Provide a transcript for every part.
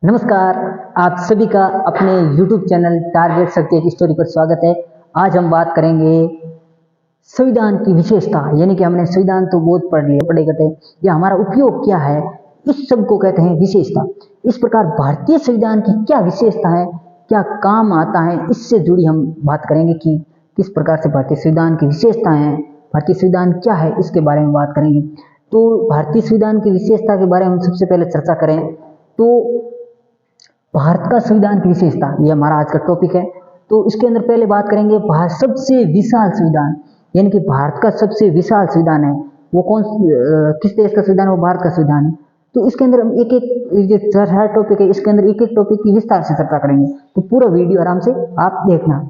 नमस्कार, आप सभी का अपने YouTube चैनल टारगेट शक्ति की स्टोरी पर स्वागत है। आज हम बात करेंगे संविधान की विशेषता, यानी कि हमने संविधान तो बहुत पढ़े करते हैं, या हमारा उपयोग क्या है, इस सब को कहते हैं विशेषता। इस प्रकार भारतीय संविधान की क्या विशेषता है, क्या काम आता है, इससे जुड़ी हम बात करेंगे कि किस प्रकार से भारतीय संविधान की विशेषताएं हैं, भारतीय संविधान क्या है, इसके बारे में बात करेंगे। तो भारतीय संविधान की विशेषता के बारे में सबसे पहले चर्चा करें तो भारत का संविधान की विशेषता, ये हमारा आज का टॉपिक है। तो इसके अंदर पहले बात करेंगे सबसे विशाल संविधान, यानी कि भारत का सबसे विशाल संविधान है वो किस देश का संविधान है, वो भारत का संविधान है। तो इसके अंदर हम एक एक जो हर टॉपिक है, इसके अंदर एक एक टॉपिक की विस्तार से चर्चा करेंगे, तो पूरा वीडियो आराम से आप देखना।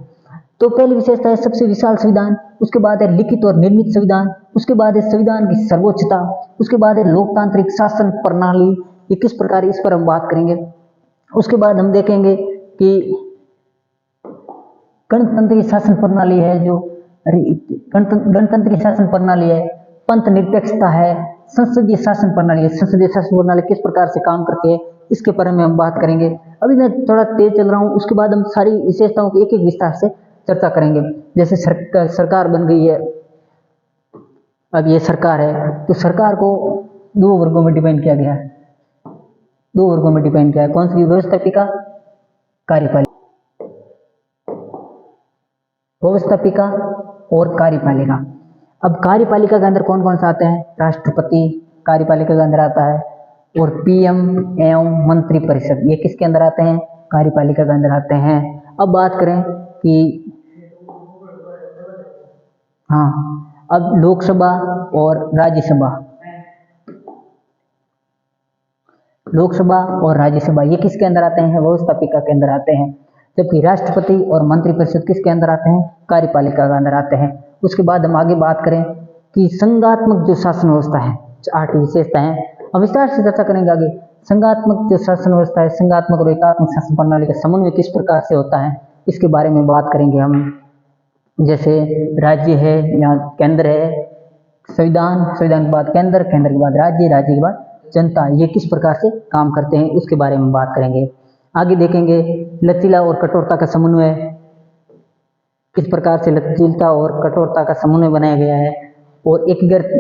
तो पहली विशेषता है सबसे विशाल संविधान, उसके बाद है लिखित और निर्मित संविधान, उसके बाद है संविधान की सर्वोच्चता, उसके बाद है लोकतांत्रिक शासन प्रणाली, ये किस प्रकार, इस पर हम बात करेंगे। उसके बाद हम देखेंगे कि गणतंत्र शासन प्रणाली है, जो गणतंत्र शासन प्रणाली है, पंथ निरपेक्षता है, संसदीय शासन प्रणाली है, संसदीय शासन प्रणाली किस प्रकार से काम करती है, इसके बारे में हम बात करेंगे। अभी मैं थोड़ा तेज चल रहा हूँ, उसके बाद हम सारी विशेषताओं की एक एक विस्तार से चर्चा करेंगे। जैसे सरकार बन गई है, अब ये सरकार है, तो सरकार को दो वर्गों में डिवाइड किया गया है, दो वर्गों में डिवाइड किया है। कौन सी? व्यवस्थापिका, कार्यपालिका, व्यवस्थापिका और कार्यपालिका। अब कार्यपालिका के अंदर कौन कौन सा आते हैं? राष्ट्रपति कार्यपालिका के अंदर आता है, और पीएम एवं मंत्रिपरिषद, ये किसके अंदर आते हैं? कार्यपालिका के अंदर आते हैं। अब बात करें कि अब लोकसभा और राज्यसभा, लोकसभा और राज्यसभा ये किसके अंदर आते हैं? व्यवस्थापिका के अंदर आते हैं। जबकि राष्ट्रपति और मंत्रिपरिषद किसके अंदर आते हैं? कार्यपालिका के अंदर आते हैं। उसके बाद हम आगे बात करें कि संघात्मक जो शासन व्यवस्था है, 8 विशेषता है, हम विस्तार से चर्चा करेंगे आगे। संघात्मक जो शासन व्यवस्था है, संघात्मक और एकात्मक शासन प्रणाली का समन्वय किस प्रकार से होता है, इसके बारे में बात करेंगे हम। जैसे राज्य है या केंद्र है, संविधान, संविधान के बाद केंद्र, केंद्र के बाद राज्य, राज्य के बाद जनता, ये किस प्रकार से काम करते हैं, उसके बारे में बात करेंगे। आगे देखेंगे लचीला और कठोरता का समन्वय, किस प्रकार से लचीलता और कठोरता का समन्वय बनाया गया है, और एकीकृत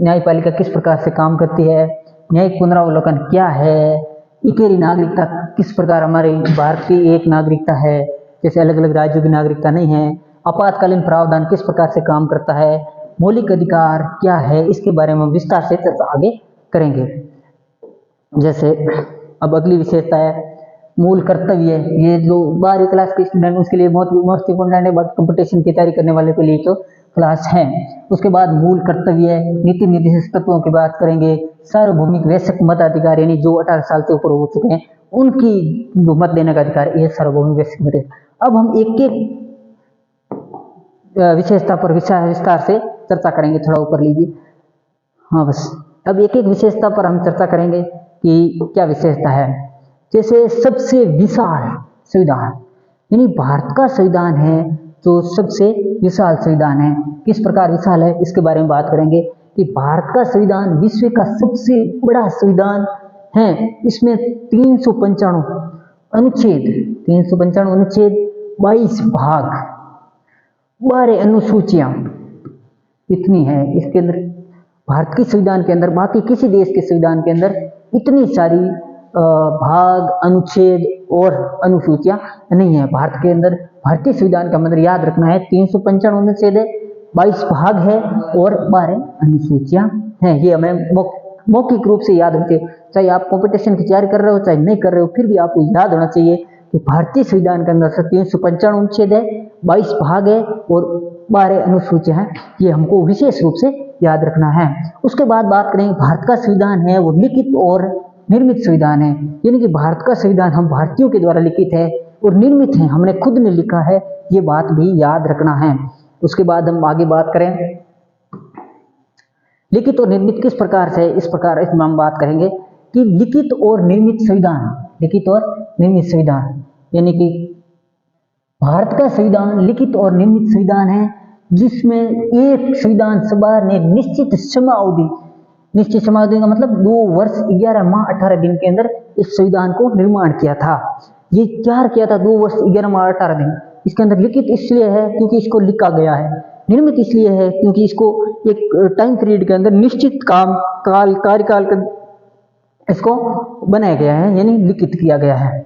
न्यायपालिका किस प्रकार से काम करती है, न्यायिक पुनरावलोकन क्या है, इकेरी नागरिकता किस प्रकार हमारे भारत की एक नागरिकता है, जैसे अलग अलग राज्यों की नागरिकता नहीं है, आपातकालीन प्रावधान किस प्रकार से काम करता है, मौलिक अधिकार क्या है, इसके बारे में विस्तार से चर्चा आगे करेंगे। जैसे अब अगली विशेषता है मूल कर्तव्य, ये जो 12वीं क्लास के स्टूडेंट उसके लिए बहुत मोस्ट इंपोर्टेंट है, बहुत कंपटीशन की तैयारी करने वाले के लिए तो क्लास है। उसके बाद मूल कर्तव्य, नीति निर्देशित तत्वों की बात करेंगे, सार्वभौमिक वयस्क मताधिकार, यानी जो 18 साल से ऊपर हो चुके हैं उनकी जो मत देने का अधिकार, ये सार्वभौमिक वयस्क मत। अब हम एक एक विशेषता पर विस्तार से चर्चा करेंगे, थोड़ा ऊपर लीजिए, हाँ बस। अब एक एक विशेषता पर हम चर्चा करेंगे कि क्या विशेषता है। जैसे सबसे विशाल संविधान, यानी भारत का संविधान है जो सबसे विशाल संविधान है, किस प्रकार विशाल है, इसके बारे में बात करेंगे कि भारत का संविधान विश्व का सबसे बड़ा संविधान है। इसमें 395 अनुच्छेद, 395 अनुच्छेद, 22 भाग, 12 अनुसूचियां, इतनी है इसके अंदर। भारत के संविधान के अंदर बाकी किसी देश के संविधान के अंदर इतनी सारी भाग, अनुच्छेद और अनुसूचियां नहीं है। भारत के अंदर, भारतीय संविधान का मतलब याद रखना है, 395 अनुच्छेद है, 22 भाग है और 12 अनुसूचियां हैं। ये हमें मौखिक रूप से याद रखते, चाहे आप कंपटीशन की तैयारी कर रहे हो चाहे नहीं कर रहे हो, फिर भी आपको याद होना चाहिए कि भारतीय संविधान के अंदर 395 अनुच्छेद है, 22 भाग है और 12 अनुसूचियां हैं। ये हमको विशेष रूप से याद रखना है। उसके बाद बात करेंगे भारत का संविधान है वो लिखित और निर्मित संविधान है, यानी कि भारत का संविधान हम भारतीयों के द्वारा लिखित है और निर्मित है, हमने खुद ने लिखा है, ये बात भी याद रखना है। उसके बाद हम आगे बात करें लिखित और निर्मित किस प्रकार से, इस प्रकार इसमें हम बात करेंगे कि लिखित और निर्मित संविधान, लिखित और निर्मित संविधान, यानी कि भारत का संविधान लिखित और निर्मित संविधान है जिसमें एक संविधान सभा ने निश्चित समय अवधि, निश्चित समावधि का मतलब 2 वर्ष 11 माह 18 दिन के अंदर इस संविधान को निर्माण किया था। ये तैयार किया था 2 वर्ष 11 माह 18 दिन। इसके अंदर लिखित इसलिए है क्योंकि इसको लिखा गया है, निर्मित इसलिए है क्योंकि इसको एक टाइम पीरियड के अंदर निश्चित कार्यकाल इसको बनाया गया है, यानी लिखित किया गया है।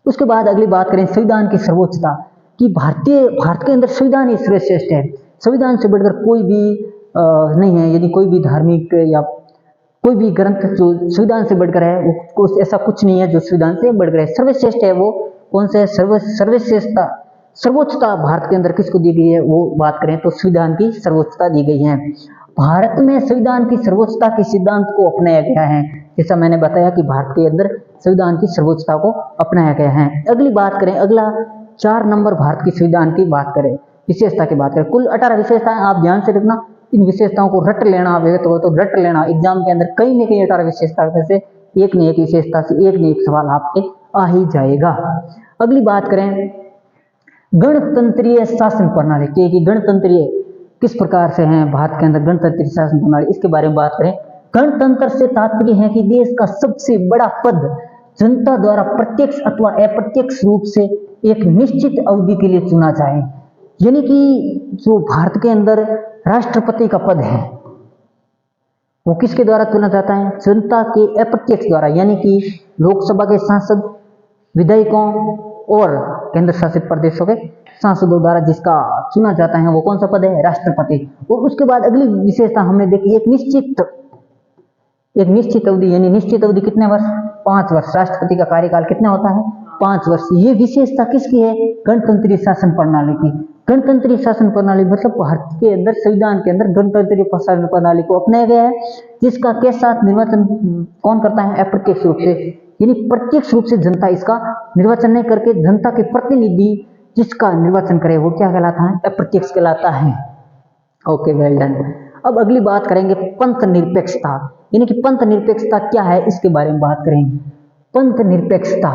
उसके बाद अगली बात करें संविधान की सर्वोच्चता कि भारत के अंदर संविधान ही सर्वश्रेष्ठ है। संविधान से बढ़कर कोई भी नहीं है, यदि कोई भी धार्मिक या कोई भी ग्रंथ जो संविधान से बढ़कर है, वो ऐसा कुछ नहीं है जो संविधान से बढ़कर है। सर्वश्रेष्ठ है वो कौन सा है? सर्वश्रेष्ठता सर्वोच्चता भारत के अंदर किसको दी गई है, वो बात करें तो संविधान की सर्वोच्चता दी गई है। भारत में संविधान की सर्वोच्चता के सिद्धांत को अपनाया गया है। जैसा मैंने बताया कि भारत के अंदर संविधान की सर्वोच्चता को अपनाया गया है। अगली बात करें, अगला 4 नंबर भारत की संविधान की बात करें, विशेषता की बात करें। कुल 18 विशेषताएं, आप ध्यान से रखना, इन विशेषताओं को रट लेना, तो रट लेना। एग्जाम के अंदर कहीं न कहीं 18 विशेषता में से एक न एक विशेषता से एक न एक सवाल आपके आ ही जाएगा। अगली बात करें गणतंत्रीय शासन प्रणाली कि गणतंत्रीय किस प्रकार से है भारत के अंदर गणतंत्रीय शासन प्रणाली, इसके बारे में बात करें। गणतंत्र से तात्पर्य है कि देश का सबसे बड़ा पद जनता द्वारा प्रत्यक्ष अथवा अप्रत्यक्ष रूप से एक निश्चित अवधि के लिए चुना जाए, यानी कि जो भारत के अंदर राष्ट्रपति का पद है वो किसके द्वारा चुना जाता है? जनता के अप्रत्यक्ष द्वारा, यानी कि लोकसभा के सांसद, विधायकों और केंद्र शासित प्रदेशों के सांसदों द्वारा जिसका चुना जाता है वो कौन सा पद है? राष्ट्रपति। और उसके बाद अगली विशेषता हमने देखी एक निश्चित अवधि, यानी निश्चित अवधि कितने वर्ष? 5 वर्ष। राष्ट्रपति का कार्यकाल कितना होता है? 5 वर्ष। ये विशेषता किसकी है? गणतंत्रीय शासन प्रणाली की। गणतंत्रीय शासन प्रणाली मतलब भारत के अंदर संविधान के अंदर गणतंत्रीय शासन प्रणाली को अपनाया गया है, जिसका के साथ निर्वाचन कौन करता है? अप्रत्यक्ष रूप से, यानी प्रत्यक्ष रूप से जनता इसका निर्वाचन नहीं करके जनता के प्रतिनिधि जिसका निर्वाचन करे वो क्या कहलाता है? अप्रत्यक्ष कहलाता है। Okay, well done. अब अगली बात करेंगे पंथ निरपेक्षता, यानी कि पंथ निरपेक्षता क्या है इसके बारे में बात करेंगे। पंथ निरपेक्षता,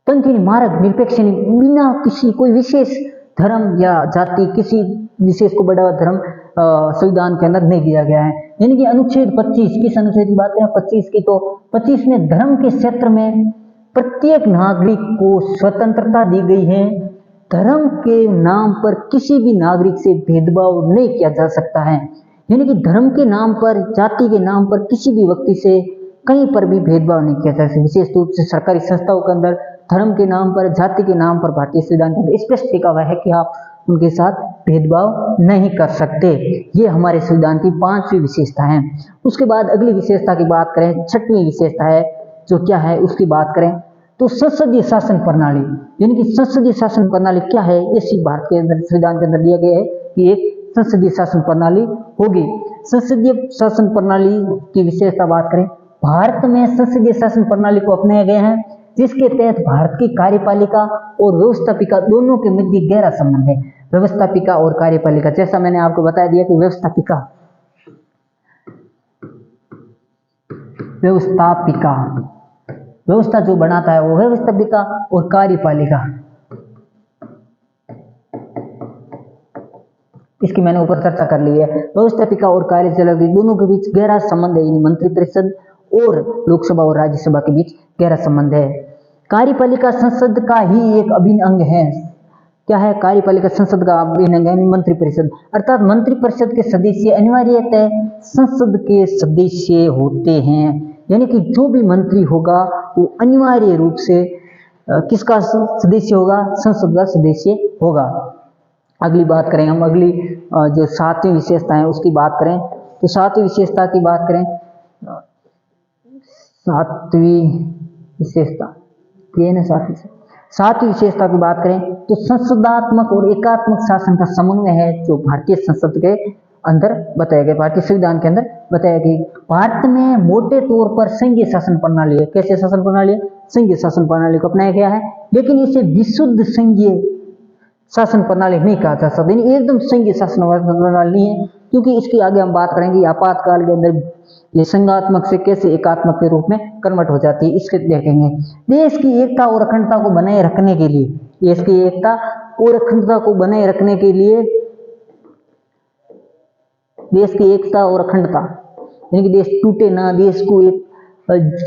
पंथ मार्ग निरपेक्ष, बिना किसी कोई विशेष धर्म या जाति, किसी विशेष को बढ़ावा धर्म संविधान के अंदर नहीं दिया गया है। यानी कि अनुच्छेद 25, किस अनुच्छेद की बात करें? 25 की, तो 25 में धर्म के क्षेत्र में प्रत्येक नागरिक को स्वतंत्रता दी गई है। धर्म के नाम पर किसी भी नागरिक से भेदभाव नहीं किया जा सकता है, यानी कि धर्म के नाम पर, जाति के नाम पर किसी भी व्यक्ति से कहीं पर भी भेदभाव नहीं किया जा सकता। विशेष रूप से सरकारी संस्थाओं के अंदर धर्म के नाम पर, जाति के नाम पर भारतीय संविधान के अंदर स्पष्ट लिखा हुआ है कि आप उनके साथ भेदभाव नहीं कर सकते। ये हमारे संविधान की 5वीं विशेषता है। उसके बाद अगली विशेषता की बात करें, 6वीं विशेषता है जो क्या है उसकी बात करें तो संसदीय शासन प्रणाली, यानी कि संसदीय शासन प्रणाली क्या है? इसी भारत के अंदर संविधान के अंदर दिया गया है कि एक संसदीय शासन प्रणाली होगी। संसदीय शासन प्रणाली की विशेषता बात करें, भारत में संसदीय शासन प्रणाली को अपनाया गया है, जिसके तहत भारत की कार्यपालिका और व्यवस्थापिका दोनों के मध्य गहरा संबंध है। व्यवस्थापिका और कार्यपालिका, जैसा मैंने आपको बता दिया कि व्यवस्था जो बनाता है वो व्यवस्थापिका और कार्यपालिका, इसकी मैंने ऊपर चर्चा कर ली है। व्यवस्थापिका और कार्यपालिका दोनों के बीच गहरा संबंध है, मंत्रिपरिषद और लोकसभा और राज्यसभा के बीच गहरा संबंध है। कार्यपालिका संसद का ही एक अभिन्न अंग है। क्या है? कार्यपालिका संसद का अभिन्न अंग है मंत्रिपरिषद, अर्थात मंत्रिपरिषद के सदस्य अनिवार्यतः संसद के सदस्य होते हैं, यानी कि जो भी मंत्री होगा वो अनिवार्य रूप से किसका सदस्य होगा? संसद का सदस्य होगा। अगली बात करें हम, अगली जो 7वीं विशेषता है उसकी बात करें तो 7वीं विशेषता की बात करें, 7वीं विशेषता ये ना 7वीं विशेषता की बात करें तो संसदात्मक और एकात्मक शासन का समन्वय है, जो भारतीय संसद के अंदर बताया गया, भारतीय संविधान के अंदर बताया गया। भारत में मोटे तौर पर संघीय शासन प्रणाली है। कैसे शासन प्रणाली है? संघीय शासन प्रणाली को अपनाया गया है, लेकिन इसे विशुद्ध संघीय शासन प्रणाली नहीं कहा जा सकता, एकदम संघीय शासन प्रणाली नहीं है, क्योंकि इसकी आगे हम बात करेंगे आपातकाल के अंदर ये संघात्मक से कैसे एकात्मक के रूप में कन्वर्ट हो जाती है, इसके देखेंगे। देश की एकता और अखंडता को बनाए रखने के लिए, देश की एकता और अखंडता को बनाए रखने के लिए, देश की एकता और अखंडता यानी कि देश टूटे ना, देश को एक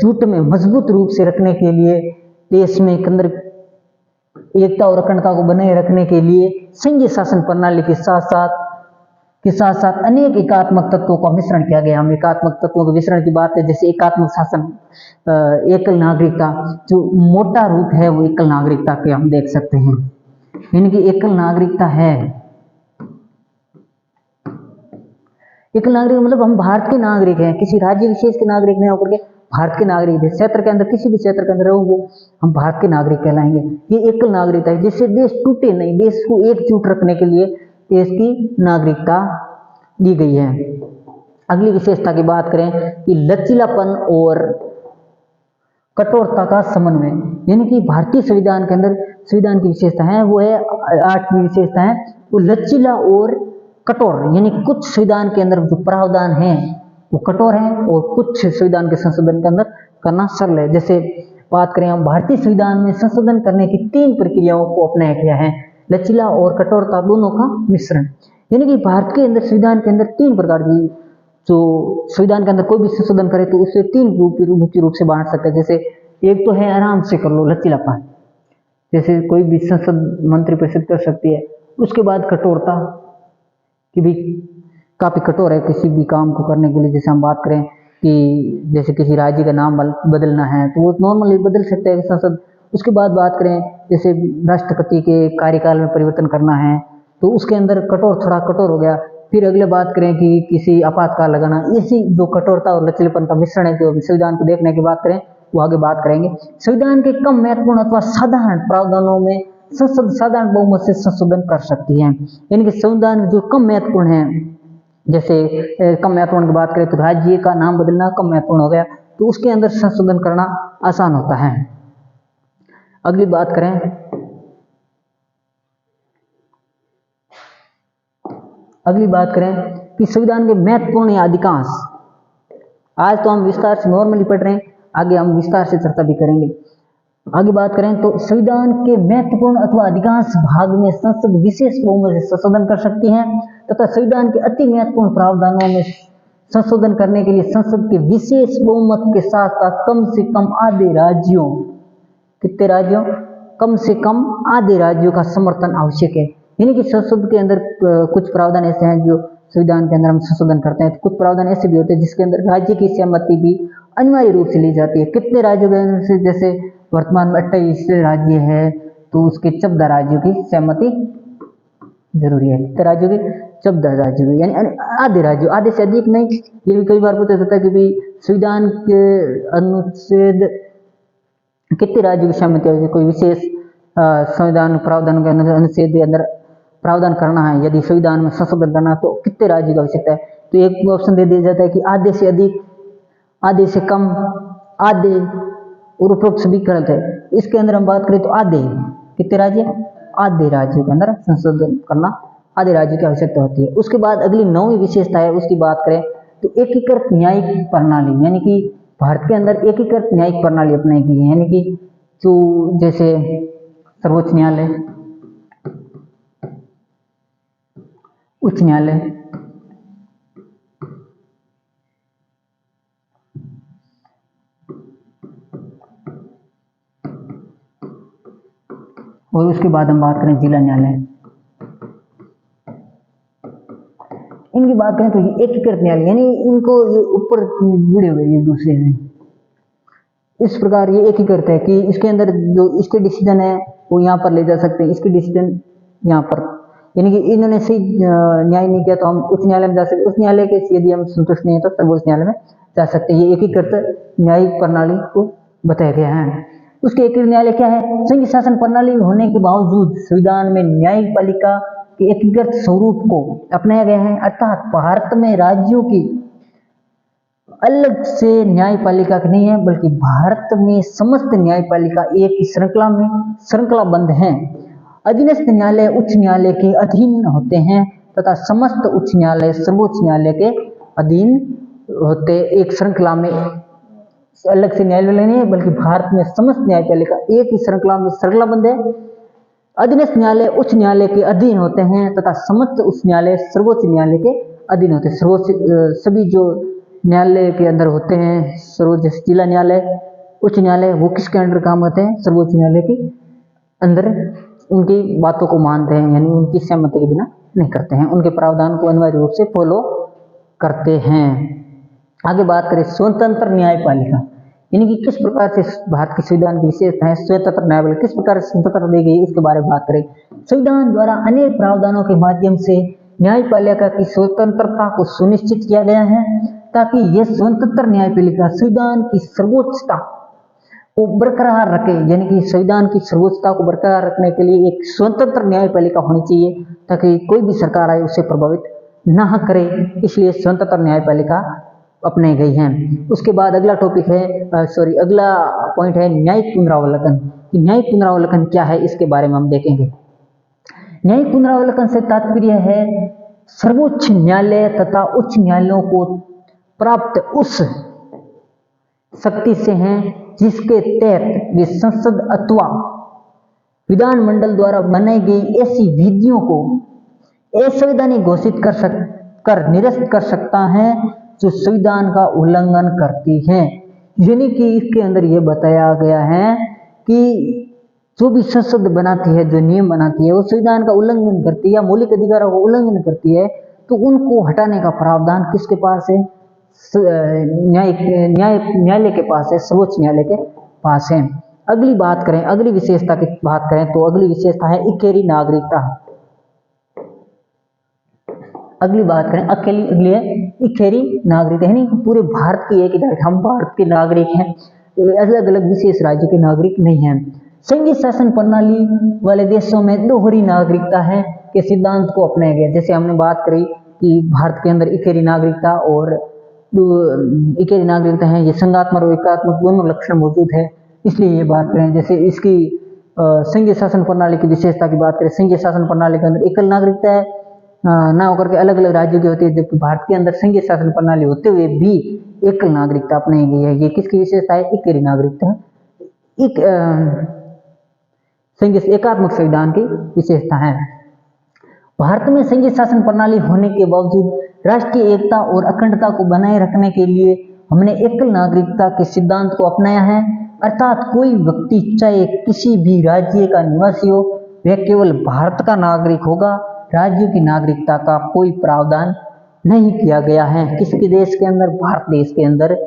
जुट में मजबूत रूप से रखने के लिए, देश में एक अंदर एकता और अखंडता को बनाए रखने के लिए संघीय शासन प्रणाली के साथ साथ अनेक एकात्मक तत्वों का मिश्रण किया गया। हम एकात्मक तत्वों के मिश्रण की बात है, जैसे एकात्मक शासन, एकल नागरिकता, जो मोटा रूप है वो एकल नागरिकता के हम देख सकते हैं। यानी कि एकल नागरिकता है, एकल नागरिक मतलब हम भारत के नागरिक हैं, किसी राज्य विशेष के नागरिक नहीं होकर के भारत के नागरिक है। क्षेत्र के अंदर, किसी भी क्षेत्र के अंदर रहोगे हम भारत के नागरिक कहलाएंगे। ये एकल नागरिकता है, जिससे देश टूटे नहीं, देश को एकजुट रखने के लिए देश की नागरिकता दी गई है। अगली विशेषता की बात करें कि लचीलापन और कठोरता का समन्वय, यानी कि भारतीय संविधान के अंदर संविधान की विशेषता है वो है 8वीं विशेषता है वो लचीला और कठोर, यानी कुछ संविधान के अंदर जो प्रावधान है वो कठोर है और कुछ संविधान के संशोधन के अंदर करना सरल है। जैसे बात करें हम भारतीय संविधान में संशोधन करने की 3 प्रक्रियाओं को अपनाया गया है, लचीला और कठोरता दोनों का मिश्रण। यानी कि भारत के अंदर संविधान के अंदर 3 प्रकार की, जो संविधान के अंदर कोई भी संशोधन करे तो उसे 3 मुख्य रूप से बांट सकते हैं। जैसे एक तो है आराम से कर लो, लचीलापन, जैसे कोई भी संसद मंत्रिपरिषद कर सकती है। उसके बाद कठोरता कि भी काफी कठोर है किसी भी काम को करने के लिए। जैसे हम बात करें कि जैसे किसी राज्य का नाम बदलना है तो वो नॉर्मली बदल सकते हैं संसद। उसके बाद बात करें जैसे राष्ट्रपति के कार्यकाल में परिवर्तन करना है तो उसके अंदर थोड़ा कठोर हो गया। फिर अगले बात करें कि किसी आपातकाल लगाना, इसी जो कठोरता और लचीलेपन का मिश्रण है जो संविधान को देखने की बात करें वो आगे बात करेंगे। संविधान के कम महत्वपूर्ण अथवा साधारण प्रावधानों में संसद साधारण बहुमत से संशोधन कर सकती है। यानी कि संविधान जो कम महत्वपूर्ण है, जैसे कम महत्वपूर्ण की बात करें तो राज्य का नाम बदलना कम महत्वपूर्ण हो गया तो उसके अंदर संशोधन करना आसान होता है। अगली बात करें कि संविधान के महत्वपूर्ण या अधिकांश, आज तो हम विस्तार से नॉर्मली पढ़ रहे हैं, आगे हम विस्तार से चर्चा भी करेंगे। आगे बात करें तो संविधान के महत्वपूर्ण अथवा अधिकांश भाग में संसद विशेष बहुमत से संशोधन कर सकती है तथा संविधान के अति महत्वपूर्ण प्रावधानों में संशोधन करने के लिए संसद के विशेष बहुमत के साथ साथ कम से कम आधे राज्यों, कितने राज्यों, कम से कम आधे राज्यों का समर्थन आवश्यक है। यानी कि संसद के अंदर कुछ प्रावधान ऐसे हैं जो संविधान के अंदर हम संशोधन करते हैं, तो कुछ प्रावधान ऐसे भी होते हैं जिसके अंदर राज्य की सहमति भी अनिवार्य रूप से ली जाती है। कितने राज्यों के अंदर से, जैसे वर्तमान में 28 राज्य है तो उसके 14 राज्यों की सहमति जरूरी है। कितने राज्यों की, 14 राज्यों की, यानी आधे राज्यों, आधे से अधिक नहीं। ये भी कई बार पूछा जाता है कि भाई संविधान के अनुच्छेद कितने राज्यों की सहमति है, कोई विशेष संविधान प्रावधान के अनुच्छेद के अंदर प्रावधान करना है, यदि संविधान में संशोधन करना तो कितने राज्यों की आवश्यकता है, तो एक ऑप्शन दे दिया जाता है कि आधे से अधिक, आधे से कम, आधे और उपरोक्त सभी गलत है। इसके अंदर हम बात करें तो आधे, कितने राज्य, आधे राज्यों के अंदर संशोधन करना, आधे राज्यों की आवश्यकता होती है। उसके बाद अगली 9वीं विशेषता है उसकी बात करें तो एकीकृत न्यायिक प्रणाली, यानी कि भारत के अंदर एकीकृत न्यायिक प्रणाली अपनाई गई है। यानी कि जो जैसे सर्वोच्च न्यायालय, उच्च न्यायालय, और उसके बाद हम बात करें जिला न्यायालय, इनकी बात करें तो ये एकीकृत न्यायालय, यानी इनको ये ऊपर जुड़े हुए एक दूसरे से। इस प्रकार ये एकीकृत है कि इसके अंदर जो इसके डिसीजन है वो यहाँ पर ले जा सकते हैं, इसके डिसीजन यहाँ पर, यानी कि इन्होंने सही न्याय नहीं किया तो हम उच्च न्यायालय में जा सकते, उच्च न्यायालय के यदि हम संतुष्ट नहीं है तो सर्वोच्च न्यायालय में जा सकते हैं। ये एकीकृत न्यायिक प्रणाली को बताया गया है। उसके एकीकृत न्यायालय क्या है, संघीय शासन प्रणाली होने के बावजूद संविधान में न्यायपालिका के एकीकृत स्वरूप को अपनाया गया है, अर्थात भारत में राज्यों की अलग से न्यायपालिका नहीं है बल्कि भारत में समस्त न्यायपालिका एक ही श्रृंखला में श्रृंखलाबद्ध है। अधीनस्थ न्यायालय उच्च न्यायालय के अधीन होते हैं तथा समस्त उच्च न्यायालय सर्वोच्च न्यायालय के अधीन होते, एक श्रृंखला में, अलग से न्यायालय नहीं है बल्कि भारत में समस्त न्यायपालिका एक ही श्रृंखला में श्रृंखलाबद्ध है। अधीनस्थ न्यायालय उच्च न्यायालय के अधीन होते हैं तथा समस्त उच्च न्यायालय सर्वोच्च न्यायालय के अधीन होते हैं। सर्वोच्च सभी जो न्यायालय के अंदर होते हैं सर्वोच्च जिला न्यायालय, उच्च न्यायालय, वो किसके अंडर काम होते हैं? सर्वोच्च न्यायालय के अंदर। उनकी बातों को मानते हैं, यानी उनकी सहमति के बिना नहीं करते हैं, उनके प्रावधान को अनिवार्य रूप से फॉलो करते हैं। आगे बात करें स्वतंत्र न्यायपालिका, यानी कि किस प्रकार से भारत के संविधान की विशेषता है स्वतंत्र न्यायपालिका, किस प्रकार से स्वतंत्र दी गई इसके बारे में बात करें। संविधान द्वारा अनेक प्रावधानों के माध्यम से न्यायपालिका की स्वतंत्रता को सुनिश्चित किया गया है, ताकि यह स्वतंत्र न्यायपालिका संविधान की सर्वोच्चता को बरकरार रखे, यानी कि संविधान की सर्वोच्चता को बरकरार रखने के लिए एक स्वतंत्र न्यायपालिका होनी चाहिए, ताकि कोई भी सरकार आए उससे प्रभावित न करे, इसलिए स्वतंत्र न्यायपालिका अपने गई हैं। उसके बाद अगला टॉपिक है अगला पॉइंट है न्यायिक पुनरावलोकन। न्यायिक पुनरावलोकन क्या है इसके बारे में हम देखेंगे। न्यायिक पुनरावलोकन से तात्पर्य है सर्वोच्च न्यायालय तथा उच्च न्यायालयों को प्राप्त उस शक्ति से हैं जिसके तहत वे संसद अथवा विधानमंडल द्वारा बनाई गई ऐसी विधियों को असंवैधानिक घोषित कर निरस्त कर सकता है जो संविधान का उल्लंघन करती है। यानी कि इसके अंदर यह बताया गया है कि जो भी संसद बनाती है, जो नियम बनाती है, वो संविधान का उल्लंघन करती है या मौलिक अधिकारों का उल्लंघन करती है, तो उनको हटाने का प्रावधान किसके पास है? न्यायालय के पास है, सर्वोच्च न्यायालय के पास है। अगली बात करें, अगली विशेषता की बात करें तो अगली विशेषता है इकेरी नागरिकता। अगली बात करें अगली है इकेरी नागरिकता, यानी पूरे भारत की एक ही नागरिक, हम भारत के नागरिक हैं, अलग अलग विशेष राज्यों के नागरिक नहीं हैं। संघीय शासन प्रणाली वाले देशों में दोहरी नागरिकता है के सिद्धांत को अपनाया गया। जैसे हमने बात करी कि भारत के अंदर इकेरी नागरिकता और इकेरी नागरिकता है, ये संघात्मक और एकात्मक दोनों लक्षण मौजूद है, इसलिए ये बात करें। जैसे इसकी संघीय शासन प्रणाली की विशेषता की बात करें, संघीय शासन प्रणाली के अंदर एकल नागरिकता है ना होकर के अलग अलग राज्यों की होती है, जबकि भारत के अंदर संघीय शासन प्रणाली होते हुए भी एकल नागरिकता अपनाई गई है। ये किसकी विशेषता है? इकेरी नागरिकता, संघीय एकात्मक संविधान की विशेषता है। भारत में संघीय शासन प्रणाली होने के बावजूद राष्ट्रीय एकता और अखंडता को बनाए रखने के लिए हमने एकल नागरिकता के सिद्धांत को अपनाया है, अर्थात कोई व्यक्ति चाहे किसी भी राज्य का निवासी हो, वह केवल भारत का नागरिक होगा, राज्यों की नागरिकता का कोई प्रावधान नहीं किया गया है। किसके देश के अंदर? भारत देश के अंदर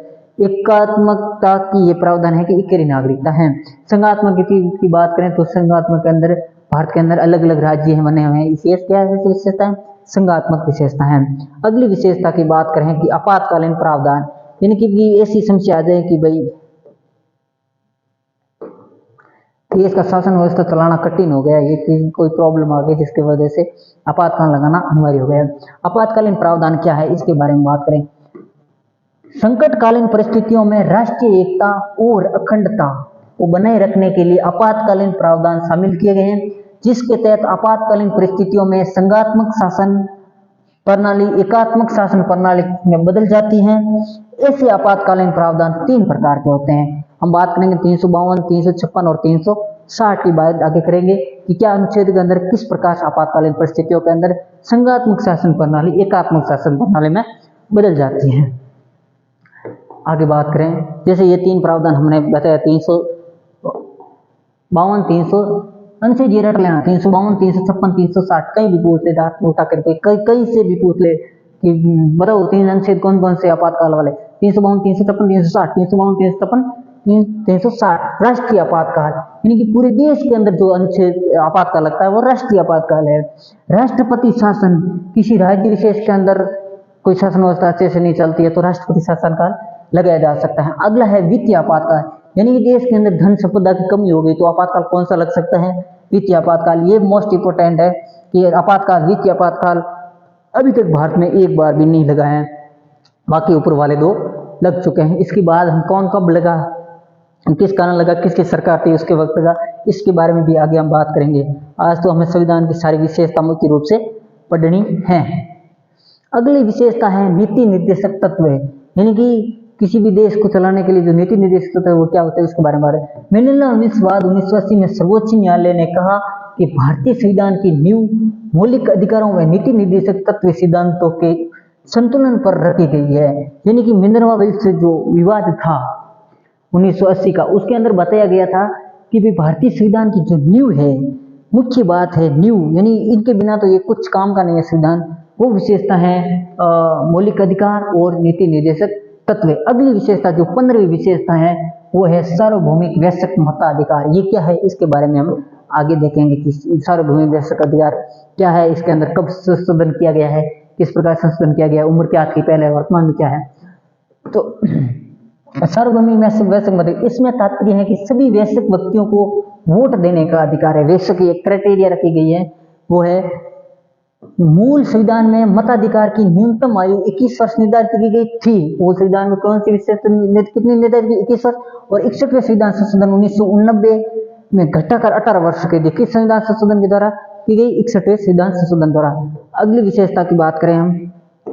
एकात्मकता की ये प्रावधान है कि इकेरी नागरिकता है। संघात्मक की बात करें तो संघात्मक के अंदर भारत के अंदर अलग अलग राज्य बने हुए हैं, इसलिए क्या विशेषता है? संघात्मक विशेषता है। अगली विशेषता की बात करें कि आपातकालीन प्रावधान, यानी कि ऐसी समस्या आ जाए कि भाई देश का शासन व्यवस्था चलाना कठिन हो गया, ये कोई प्रॉब्लम आ गई जिसकी वजह से आपातकाल लगाना अनिवार्य हो गया। आपातकालीन प्रावधान क्या है इसके बारे में बात करें। संकटकालीन परिस्थितियों में राष्ट्रीय एकता और अखंडता को बनाए रखने के लिए आपातकालीन प्रावधान शामिल किए गए हैं, जिसके तहत आपातकालीन परिस्थितियों में संघात्मक शासन प्रणाली एकात्मक शासन प्रणाली में बदल जाती है। ऐसे आपातकालीन प्रावधान 3 प्रकार के होते हैं। हम बात करेंगे 352, 356 और 360 की बात आगे करेंगे कि क्या अनुच्छेद के अंदर किस प्रकार से आपातकालीन परिस्थितियों के अंदर संघात्मक शासन प्रणाली एकात्मक शासन प्रणाली में बदल जाती है। आगे बात करें, जैसे ये 3 प्रावधान हमने बताया, 352, 300 अनुच्छेद ये रट लेना, 352, 356, 360 कहीं भी पूछ ले, उठा करके कहीं से भी पूछ ले कि बताओ 3 अनुच्छेद कौन कौन से आपातकाल वाले? 352, 356, 360, 352, 356, 360 राष्ट्रीय आपातकाल, यानी कि पूरे देश के अंदर जो अनुच्छेद आपातकाल लगता है वो राष्ट्रीय आपातकाल है। राष्ट्रपति शासन, किसी राज्य विशेष के अंदर कोई शासन व्यवस्था अच्छे से नहीं चलती है तो राष्ट्रपति शासन काल लगाया जा सकता है। अगला है वित्तीय आपातकाल, यानी कि देश के अंदर धन संपदा की कमी हो गई तो आपातकाल कौन सा लग सकता है? वित्तीय आपातकाल। ये मोस्ट इंपोर्टेंट है कि आपातकाल, वित्तीय आपातकाल अभी तक भारत में एक बार भी नहीं लगा है, बाकी ऊपर वाले 2 लग चुके हैं। इसके बाद हम कब लगा, किस कारण लगा, किसकी सरकार थी उसके वक्त लगा, इसके बारे में भी आगे हम बात करेंगे। आज तो हमें संविधान की सारी विशेषता मुख्य रूप से पढ़नी है। अगली विशेषता है नीति निर्देशक तत्व, यानी कि किसी भी देश को चलाने के लिए जो नीति निर्देशक तत्व है वो क्या होता है उसके बारे में बात है। मैनिला विश्वास 1980 में सर्वोच्च न्यायालय ने कहा कि भारतीय संविधान की नींव मौलिक अधिकारों व नीति निर्देशक तत्व सिद्धांतों के संतुलन पर रखी गई है। यानी कि मिनर्वा बिल से जो विवाद था 1980 का, उसके अंदर बताया गया था कि भाई भारतीय संविधान की जो नींव है, मुख्य बात है नींव, यानी इनके बिना तो ये कुछ काम का नहीं है संविधान। वो विशेषता है मौलिक अधिकार और नीति निर्देशक तत्व। अगली विशेषता जो 15वीं विशेषता है वो है सार्वभौमिक वयस्क मताधिकार। ये क्या है, इसके बारे में हम आगे देखेंगे कि सार्वभौमिक वयस्क अधिकार क्या है, इसके अंदर कब संशोधन किया गया है, किस प्रकार संशोधन किया गया, उम्र क्या थी पहले, वर्तमान में क्या है। तो सार्वभौमिक वयस्क मत, इसमें तात्पर्य है कि सभी वयस्क व्यक्तियों को वोट देने का अधिकार है। वयस्क की एक क्राइटेरिया रखी गई है, वो है मूल संविधान में मताधिकार की न्यूनतम आयु 21 वर्ष निर्धारित की गई थी। मूल संविधान में कौन सी विशेषता कितनी निर्धारित की, 21 वर्ष, और 61वें संविधान संशोधन 1989 में घटाकर 18 वर्ष के दी। किस संविधान संशोधन के द्वारा की गई, 61वें संविधान संशोधन द्वारा। अगली विशेषता की बात करें हम,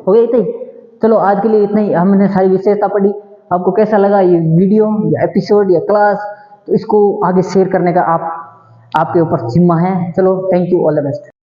हो गई इतना ही। चलो आज के लिए इतना ही, हमने सारी विशेषता पढ़ी। आपको कैसा लगा ये वीडियो या एपिसोड या क्लास, तो इसको आगे शेयर करने का आपके ऊपर जिम्मा है। चलो, thank you, all the best.